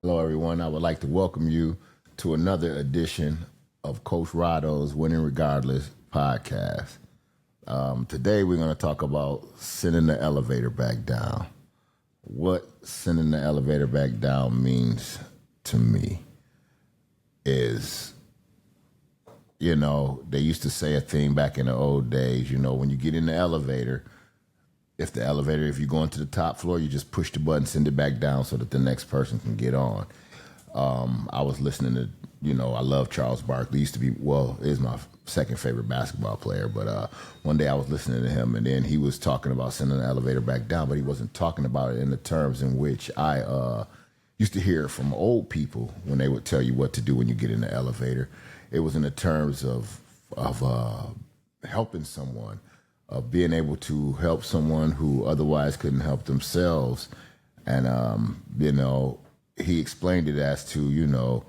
Hello, everyone. I would like to welcome you to another edition of Coach Rodo's Winning Regardless podcast. Today, we're going to talk about sending the elevator back down. What sending the elevator back down means to me is, they used to say a thing back in the old days, when you get in the elevator, if you're going to the top floor, you just push the button, send it back down so that the next person can get on. I was listening to, I love Charles Barkley. He used to be, is my second favorite basketball player. But one day I was listening to him, and then he was talking about sending the elevator back down, but he wasn't talking about it in the terms in which I used to hear from old people when they would tell you what to do when you get in the elevator. It was in the terms of helping someone, of being able to help someone who otherwise couldn't help themselves. And, he explained it as to,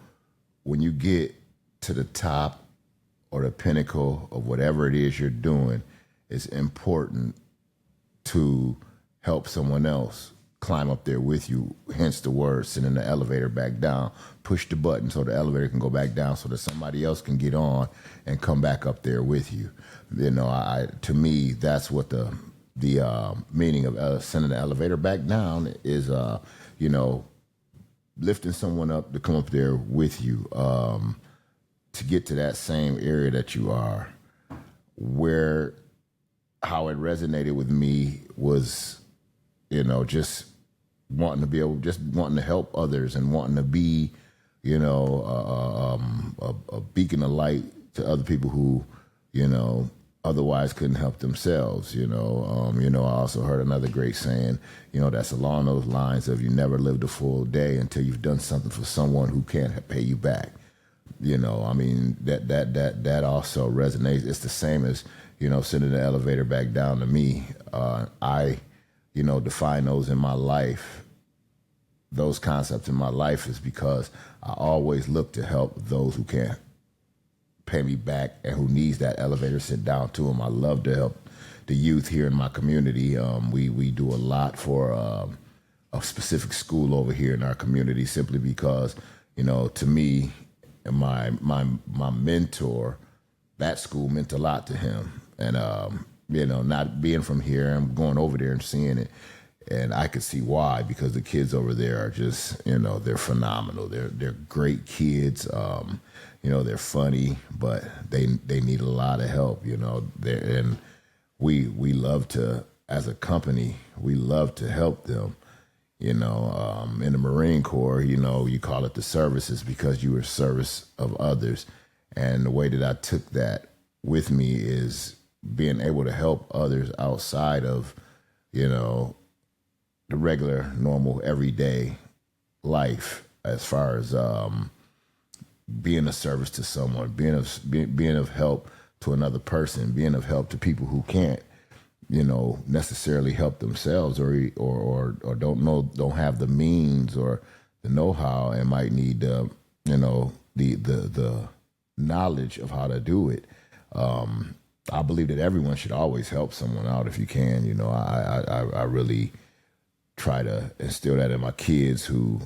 when you get to the top or the pinnacle of whatever it is you're doing, it's important to help someone else climb up there with you. Hence the word sending the elevator back down. Push the button so the elevator can go back down so that somebody else can get on and come back up there with you. To me, that's what the meaning of sending the elevator back down is. Lifting someone up to come up there with you, to get to that same area that you are. How it resonated with me was, just wanting to help others and wanting to be, a beacon of light to other people who, otherwise couldn't help themselves. I also heard another great saying, that's along those lines of, you never lived a full day until you've done something for someone who can't pay you back. That also resonates. It's the same as, sending the elevator back down to me. I define those in my life. Those concepts in my life is because I always look to help those who can't pay me back and who needs that elevator sent down to them. I love to help the youth here in my community. We do a lot for a specific school over here in our community, simply because, to me, and my mentor, that school meant a lot to him. And not being from here, I'm going over there and seeing it. And I could see why, because the kids over there are just, they're phenomenal. They're great kids. They're funny, but they need a lot of help. And we love to, as a company, we love to help them. In the Marine Corps, you call it the services because you were service of others. And the way that I took that with me is being able to help others outside of, the regular, normal, everyday life, as far as being of service to someone, being of help to another person, being of help to people who can't, necessarily help themselves, or don't have the means or the know-how, and might need the knowledge of how to do it. I believe that everyone should always help someone out if you can. I really try to instill that in my kids, who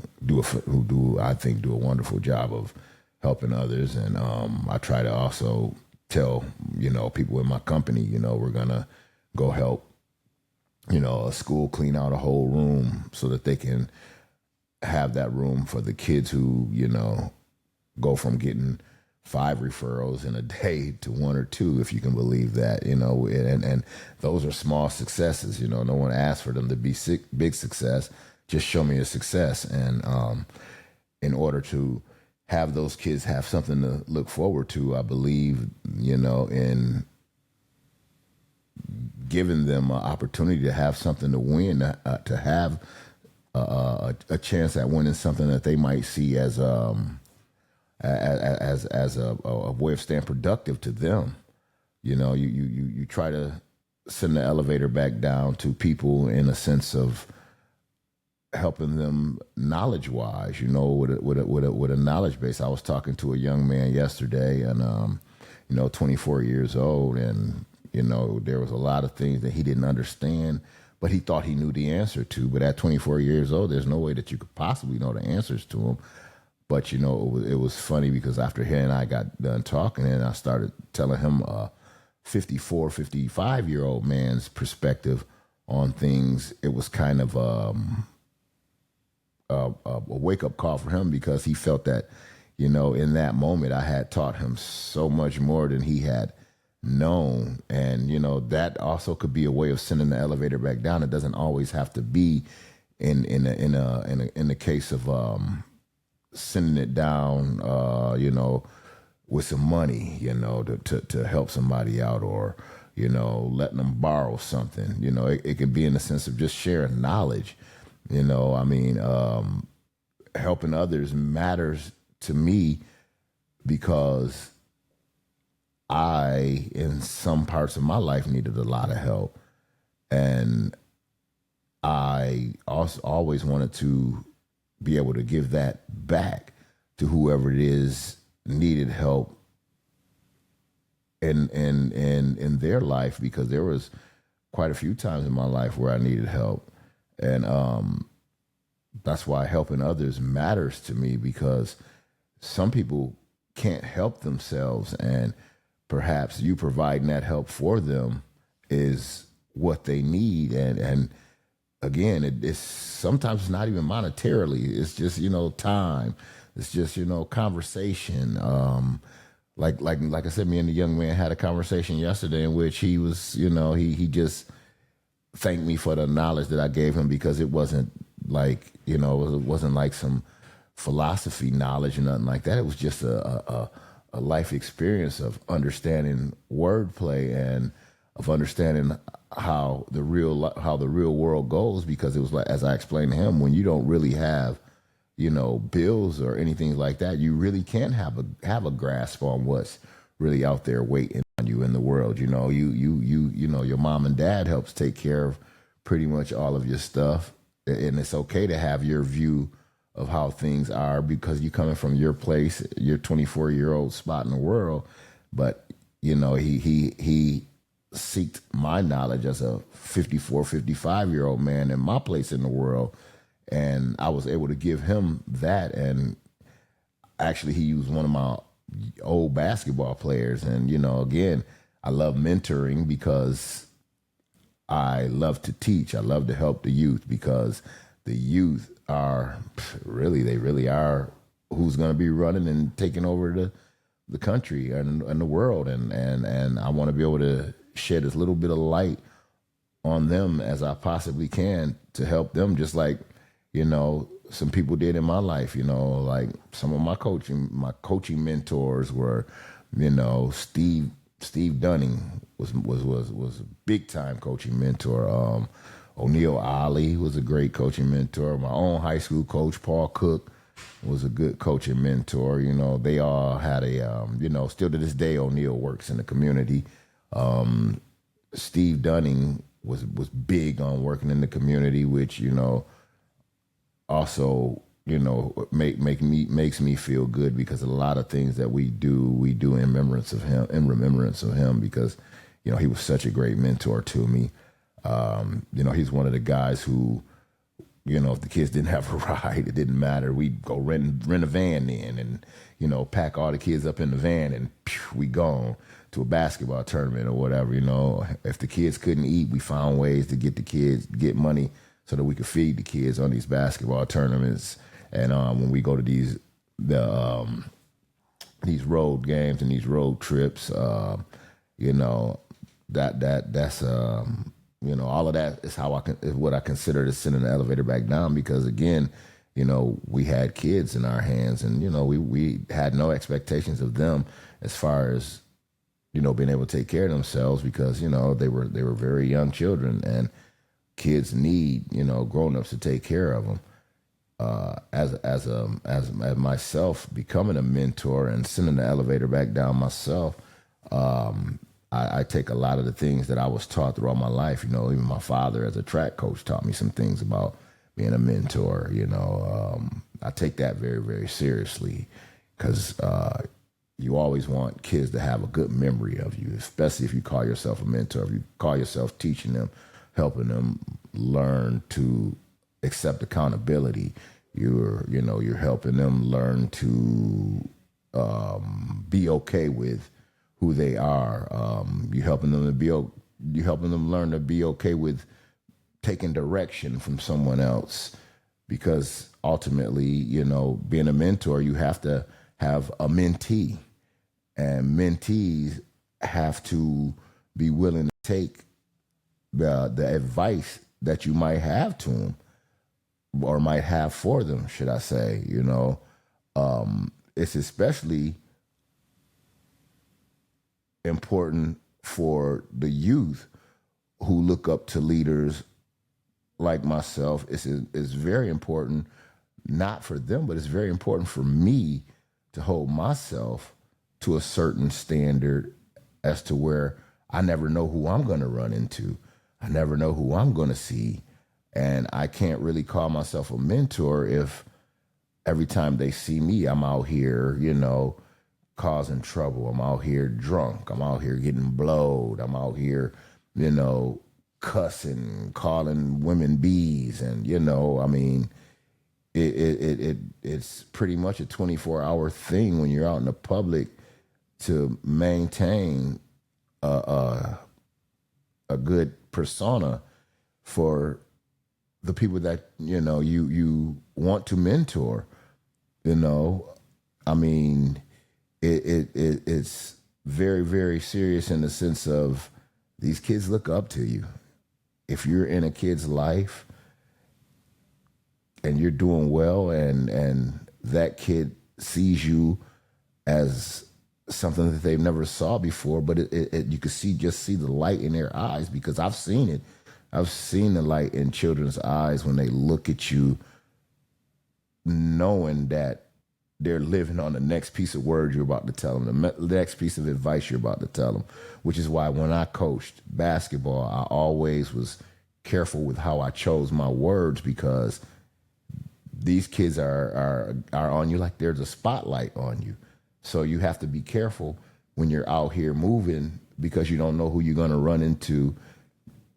I think do a wonderful job of helping others. And I try to also tell people in my company, we're gonna go help a school clean out a whole room so that they can have that room for the kids who go from getting 5 referrals in a day to 1 or 2, if you can believe that. And those are small successes. No one asked for them to be big success. Just show me a success. And in order to have those kids have something to look forward to, I believe, in giving them an opportunity to have something to win, to have a chance at winning something that they might see as a way of staying productive to them. You try to send the elevator back down to people in a sense of helping them knowledge wise, with a knowledge base. I was talking to a young man yesterday, and 24 years old, and there was a lot of things that he didn't understand, but he thought he knew the answer to. But at 24 years old, there's no way that you could possibly know the answers to them. But, it was funny because after he and I got done talking, and I started telling him a 54, 55-year-old man's perspective on things, it was kind of a wake-up call for him, because he felt that, in that moment I had taught him so much more than he had known. And, that also could be a way of sending the elevator back down. It doesn't always have to be in the case of sending it down, with some money, to help somebody out, or, letting them borrow something. It could be in the sense of just sharing knowledge. Helping others matters to me because I, in some parts of my life, needed a lot of help. And I also always wanted to be able to give that back to whoever it is needed help in their life, because there was quite a few times in my life where I needed help. And that's why helping others matters to me, because some people can't help themselves, and perhaps you providing that help for them is what they need. And again, it's sometimes it's not even monetarily. It's just, time. It's just, conversation. Like I said, me and the young man had a conversation yesterday in which he was, he just thanked me for the knowledge that I gave him, because it wasn't like, it wasn't like some philosophy knowledge or nothing like that. It was just a life experience of understanding wordplay and of understanding how the real world goes. Because it was like, as I explained to him, when you don't really have, bills or anything like that, you really can't have a grasp on what's really out there waiting on you in the world. Your mom and dad helps take care of pretty much all of your stuff, and it's okay to have your view of how things are, because you're coming from your place, your 24-year-old spot in the world. But he seeked my knowledge as a 54, 55-year-old man in my place in the world. And I was able to give him that. And actually, he used one of my old basketball players. And, again, I love mentoring because I love to teach. I love to help the youth, because the youth are they really are who's going to be running and taking over the country and the world. And I want to be able to shed as little bit of light on them as I possibly can to help them, just like, some people did in my life. Like some of my coaching mentors were, Steve Dunning was a big time coaching mentor. O'Neal Ali was a great coaching mentor. My own high school coach, Paul Cook, was a good coaching mentor. They all had still to this day, O'Neal works in the community. Steve Dunning was big on working in the community, which, also, makes me feel good, because a lot of things that we do in remembrance of him, because, he was such a great mentor to me. He's one of the guys who, if the kids didn't have a ride, it didn't matter. We'd go rent a van in and, pack all the kids up in the van and we gone to a basketball tournament or whatever. If the kids couldn't eat, we found ways to get money so that we could feed the kids on these basketball tournaments. And when we go to these road games and these road trips, that's all of that is what I consider to sending the elevator back down. Because again, we had kids in our hands, and we had no expectations of them as far as being able to take care of themselves, because they were very young children, and kids need grown-ups to take care of them. As myself becoming a mentor and sending the elevator back down myself, I take a lot of the things that I was taught throughout my life. Even my father as a track coach taught me some things about being a mentor. I take that very, very seriously, because you always want kids to have a good memory of you, especially if you call yourself a mentor, if you call yourself teaching them, helping them, learn to accept accountability. You're helping them learn to be okay with who they are. You're helping them learn to be okay with taking direction from someone else, because ultimately, being a mentor, you have to have a mentee, and mentees have to be willing to take the advice that you might have to them, or might have for them, should I say. It's especially important for the youth who look up to leaders like myself. It's very important, not for them, but it's very important for me to hold myself to a certain standard, as to where I never know who I'm going to run into. I never know who I'm going to see. And I can't really call myself a mentor if every time they see me, I'm out here, causing trouble. I'm out here drunk. I'm out here getting blowed. I'm out here, cussing, calling women bees. And, it's pretty much a 24-hour thing when you're out in the public to maintain a good persona for the people that you want to mentor. It's very, very serious in the sense of these kids look up to you. If you're in a kid's life and you're doing well, and that kid sees you as something that they've never saw before, but you can see the light in their eyes, because I've seen it. I've seen the light in children's eyes when they look at you, knowing that they're living on the next piece of words you're about to tell them, the next piece of advice you're about to tell them, which is why when I coached basketball, I always was careful with how I chose my words, because these kids are on you like there's a spotlight on you. So you have to be careful when you're out here moving, because you don't know who you're going to run into.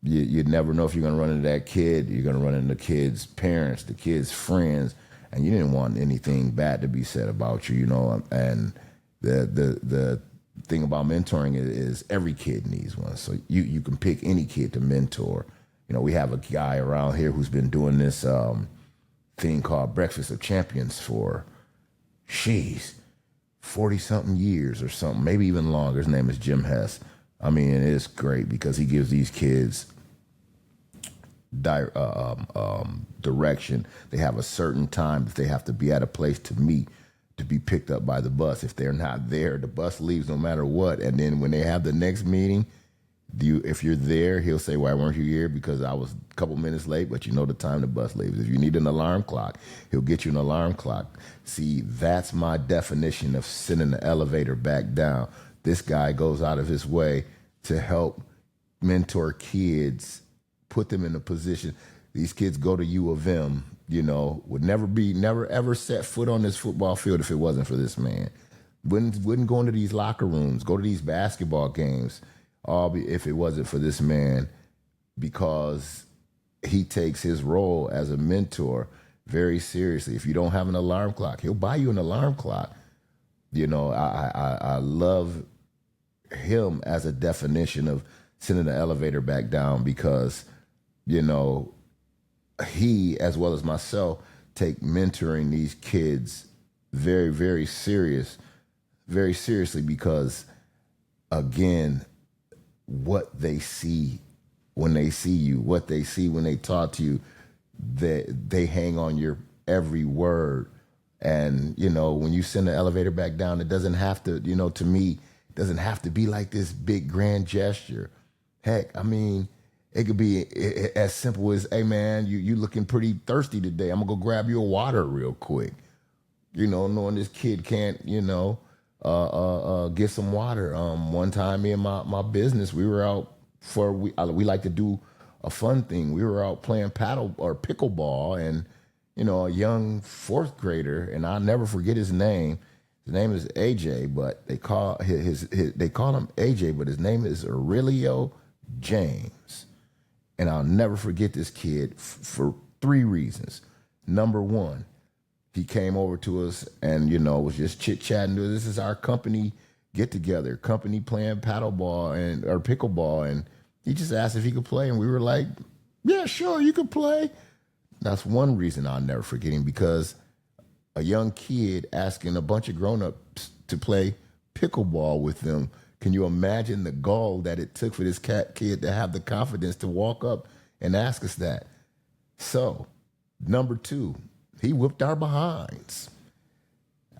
You never know if you're going to run into that kid. You're going to run into the kid's parents, the kid's friends, and you didn't want anything bad to be said about you, And the thing about mentoring is every kid needs one. So you can pick any kid to mentor. We have a guy around here who's been doing this thing called Breakfast of Champions for, 40-something years or something, maybe even longer. His name is Jim Hess. It's great because he gives these kids direction. They have a certain time that they have to be at a place to meet to be picked up by the bus. If they're not there, the bus leaves no matter what. And then when they have the next meeting, if you're there, he'll say, "Why weren't you here?" "Because I was a couple minutes late, but the time the bus leaves." If you need an alarm clock, he'll get you an alarm clock. See, that's my definition of sending the elevator back down. This guy goes out of his way to help mentor kids, put them in a position. These kids go to U of M, would never ever set foot on this football field if it wasn't for this man. Wouldn't go into these locker rooms, go to these basketball games, if it wasn't for this man, because he takes his role as a mentor very seriously. If you don't have an alarm clock, he'll buy you an alarm clock. I love him as a definition of sending the elevator back down, because, he, as well as myself, take mentoring these kids very, very seriously, because, again, what they see when they see you, what they see when they talk to you, they hang on your every word. And, when you send the elevator back down, it doesn't have to, to me, it doesn't have to be like this big grand gesture. Heck, it could be as simple as, "Hey man, you looking pretty thirsty today. I'm gonna go grab you a water real quick." Knowing this kid can't, get some water. One time, me and my business, we were out we like to do a fun thing. We were out playing paddle or pickleball, and a young fourth grader, and I'll never forget his name. His name is AJ, but they call him AJ, but his name is Aurelio James. And I'll never forget this kid for three reasons. Number one, he came over to us and, was just chit-chatting. This is our company get-together, company playing paddleball or pickleball. And he just asked if he could play. And we were like, yeah, sure, you can play. That's one reason I'll never forget him, because a young kid asking a bunch of grown-ups to play pickleball with them. Can you imagine the gall that it took for this kid to have the confidence to walk up and ask us that? So, number two, he whooped our behinds.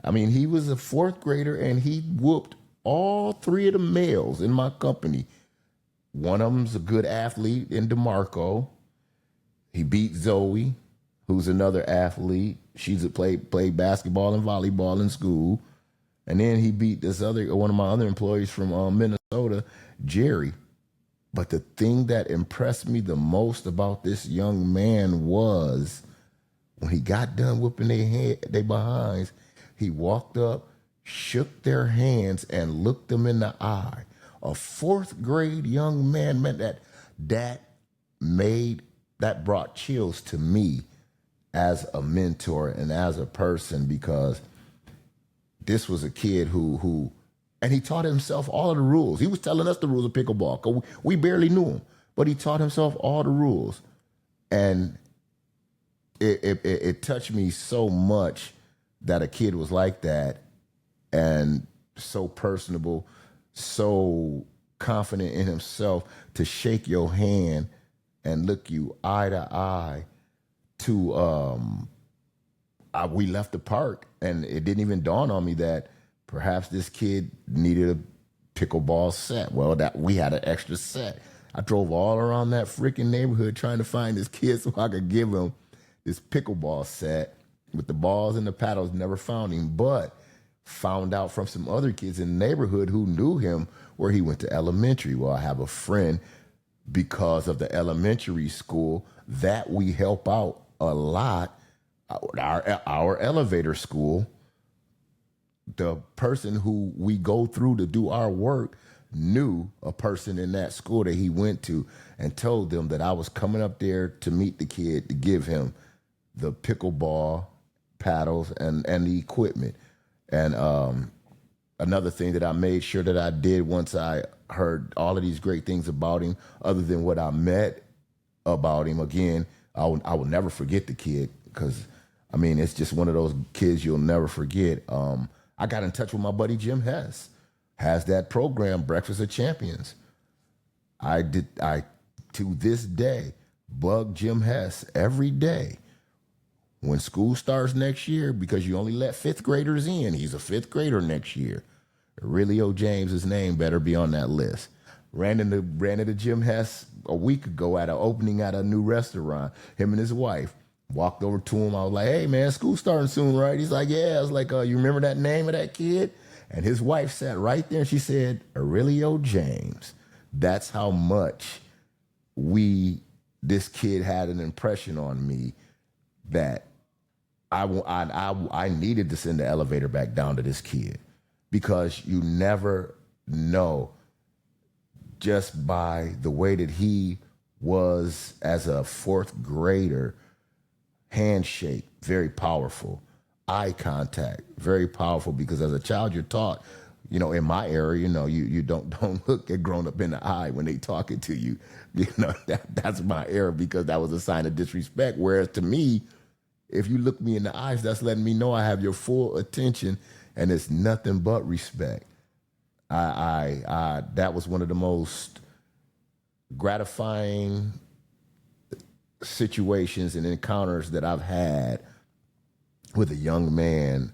I mean, he was a fourth grader and he whooped all three of the males in my company. One of them's a good athlete in DeMarco. He beat Zoe, who's another athlete. She's played basketball and volleyball in school. And then he beat one of my other employees from Minnesota, Jerry. But the thing that impressed me the most about this young man was when he got done whooping their behinds, he walked up, shook their hands, and looked them in the eye. A fourth grade young man, that brought chills to me as a mentor and as a person, because this was a kid who, and he taught himself all of the rules. He was telling us the rules of pickleball, because we barely knew him, but he taught himself all the rules. And it touched me so much that a kid was like that, and so personable, so confident in himself to shake your hand and look you eye to eye. We left the park, and it didn't even dawn on me that perhaps this kid needed a pickleball set. Well, that we had an extra set. I drove all around that freaking neighborhood trying to find this kid so I could give him this pickleball set with the balls and the paddles. Never found him, but found out from some other kids in the neighborhood who knew him where he went to elementary. Well, I have a friend, because of the elementary school that we help out a lot, our elevator school, the person who we go through to do our work knew a person in that school that he went to, and told them that I was coming up there to meet the kid to give him the pickleball paddles and the equipment. And another thing that I made sure that I did once I heard all of these great things about him, other than what I met about him, again, I will never forget the kid, because I mean, it's just one of those kids you'll never forget. I got in touch with my buddy Jim Hess, has that program, Breakfast of Champions. I to this day bug Jim Hess every day. When school starts next year, because you only let fifth graders in, he's a fifth grader next year. Aurelio James, his name better be on that list. Ran into Jim Hess a week ago at an opening at a new restaurant, him and his wife. Walked over to him. I was like, hey, man, school's starting soon, right? He's like, yeah. I was like, you remember that name of that kid? And his wife sat right there and she said, Aurelio James. That's how much this kid had an impression on me that I needed to send the elevator back down to this kid, because you never know, just by the way that he was as a fourth grader. Handshake, very powerful. Eye contact, very powerful, because as a child you're taught, in my era, you don't look at grown up in the eye when they talking to you. That's my era, because that was a sign of disrespect. Whereas to me, if you look me in the eyes, that's letting me know I have your full attention, and it's nothing but respect. That was one of the most gratifying situations and encounters that I've had with a young man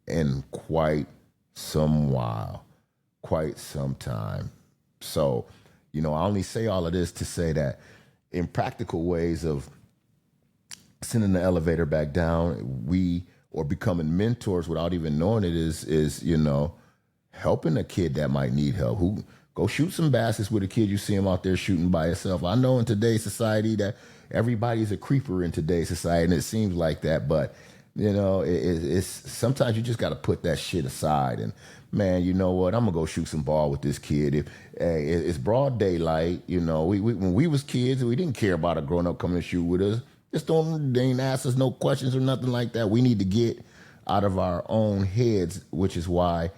in quite some time. So, I only say all of this to say that in practical ways of sending the elevator back down, or becoming mentors without even knowing it is helping a kid that might need help. Who go shoot some baskets with a kid, you see him out there shooting by himself. I know in today's society that everybody's a creeper in today's society, and it seems like that, but It's sometimes you just got to put that shit aside and, man, you know what? I'm gonna go shoot some ball with this kid. If it's broad daylight, we when we was kids, we didn't care about a grown up coming to shoot with us. Just don't, they ain't ask us no questions or nothing like that. We need to get out of our own heads, which is why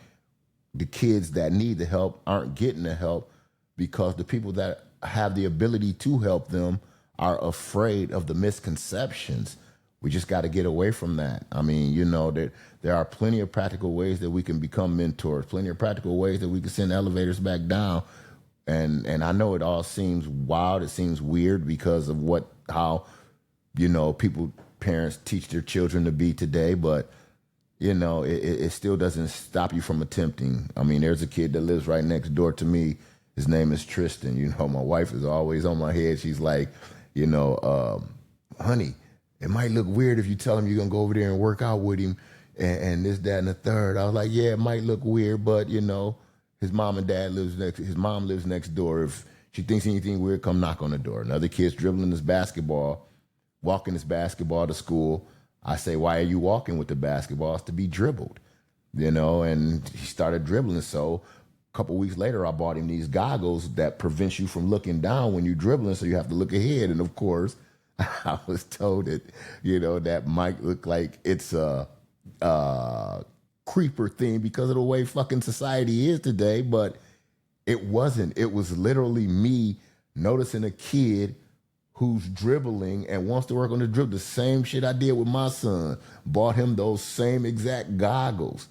the kids that need the help aren't getting the help, because the people that have the ability to help them are afraid of the misconceptions. We just got to get away from that. I mean, there are plenty of practical ways that we can become mentors, plenty of practical ways that we can send elevators back down. And I know it all seems wild. It seems weird because of how parents teach their children to be today, but it still doesn't stop you from attempting. I mean, there's a kid that lives right next door to me. His name is Tristan. My wife is always on my head. She's like, honey, it might look weird if you tell him you're going to go over there and work out with him and this, that, and the third. I was like, yeah, it might look weird, but, his mom lives next door. If she thinks anything weird, come knock on the door. Another kid's dribbling his basketball, walking his basketball to school. I say, why are you walking with the basketball? It's to be dribbled, and he started dribbling. So a couple weeks later, I bought him these goggles that prevents you from looking down when you're dribbling, so you have to look ahead. And of course, I was told that, that might look like it's a creeper thing because of the way fucking society is today, but it wasn't. It was literally me noticing a kid who's dribbling and wants to work on the dribble. The same shit I did with my son. Bought him those same exact goggles.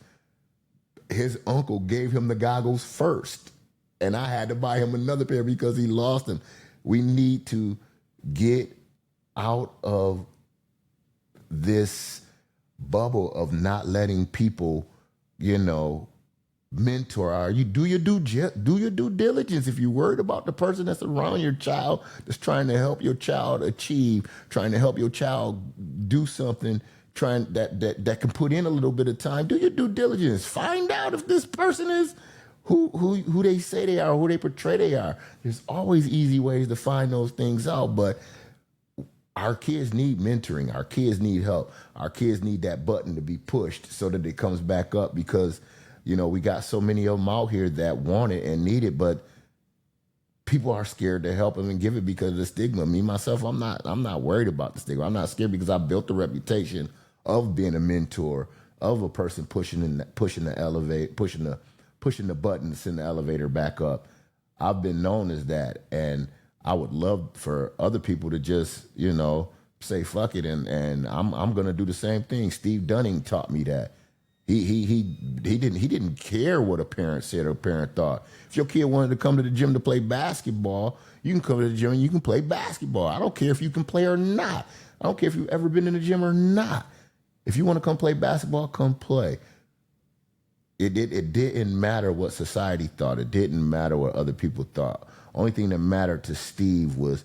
His uncle gave him the goggles first, and I had to buy him another pair because he lost them. We need to get out of this bubble of not letting people, mentor. You do your due diligence. If you're worried about the person that's around your child, that's trying to help your child achieve, trying to help your child do something, that can put in a little bit of time, do your due diligence. Find out if this person is who they say they are, who they portray they are. There's always easy ways to find those things out, but our kids need mentoring. Our kids need help. Our kids need that button to be pushed so that it comes back up, because, we got so many of them out here that want it and need it, but people are scared to help them and give it because of the stigma. Me, myself, I'm not worried about the stigma. I'm not scared because I built a reputation of being a mentor, of a person pushing the elevator, pushing the button to send the elevator back up. I've been known as that, and I would love for other people to just, say fuck it, and I'm gonna do the same thing. Steve Dunning taught me that. He didn't care what a parent said or a parent thought. If your kid wanted to come to the gym to play basketball, you can come to the gym and you can play basketball. I don't care if you can play or not. I don't care if you've ever been in the gym or not. If you want to come play basketball, come play. It didn't matter what society thought. It didn't matter what other people thought. Only thing that mattered to Steve was,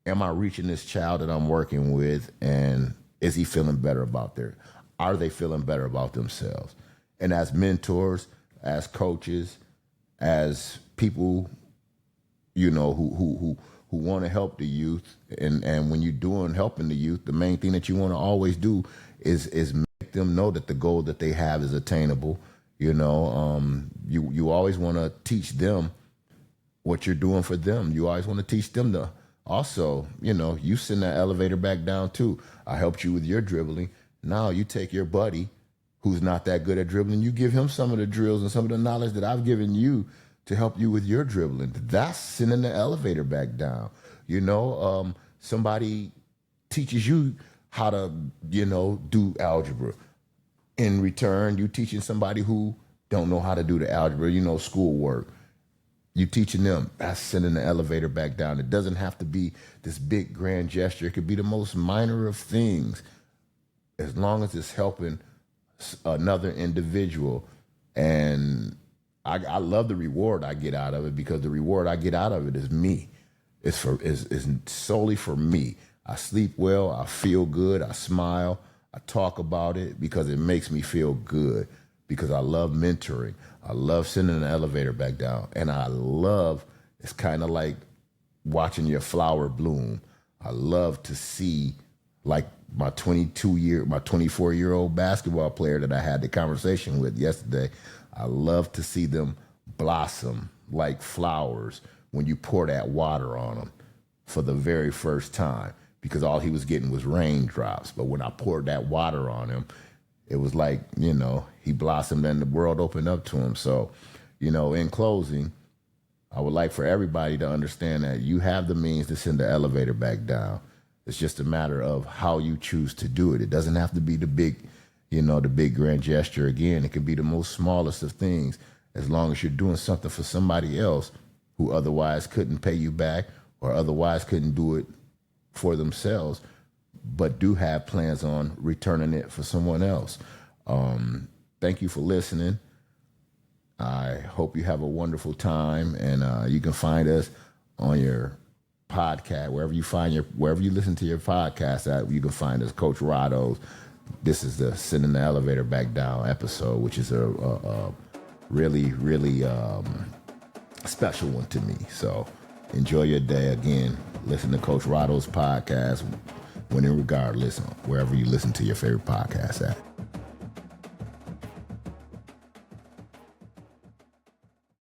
am I reaching this child that I'm working with, and is he feeling better about are they feeling better about themselves? And as mentors, as coaches, as people, who want to help the youth, and when you're helping the youth, the main thing that you want to always do is make them know that the goal that they have is attainable. You always want to teach them what you're doing for them. You always want to teach them to also, you send that elevator back down too. I helped you with your dribbling. Now you take your buddy who's not that good at dribbling, you give him some of the drills and some of the knowledge that I've given you to help you with your dribbling. That's sending the elevator back down. Somebody teaches you how to, do algebra. In return, you teaching somebody who don't know how to do the algebra, schoolwork. You teaching them. That's sending the elevator back down. It doesn't have to be this big grand gesture. It could be the most minor of things, as long as it's helping another individual. And I love the reward I get out of it, because the reward I get out of it is me. It's solely for me. I sleep well. I feel good. I smile. I talk about it because it makes me feel good, because I love mentoring. I love sending an elevator back down. And it's kind of like watching your flower bloom. I love to see, like my 24-year-old basketball player that I had the conversation with yesterday, I love to see them blossom like flowers when you pour that water on them for the very first time, because all he was getting was raindrops. But when I poured that water on him, it was like, he blossomed and the world opened up to him. So, in closing, I would like for everybody to understand that you have the means to send the elevator back down. It's just a matter of how you choose to do it. It doesn't have to be the big grand gesture. Again, it could be the most smallest of things, as long as you're doing something for somebody else who otherwise couldn't pay you back or otherwise couldn't do it for themselves, but do have plans on returning it for someone else. Thank you for listening. I hope you have a wonderful time, and you can find us on your podcast, wherever you listen to your podcast at. You can find us, Coach Rodo's. This is the Sending the Elevator Back Down episode, which is a really, really special one to me. So enjoy your day. Again, listen to Coach Rodo's podcast, Winning Regardless, wherever you listen to your favorite podcast at.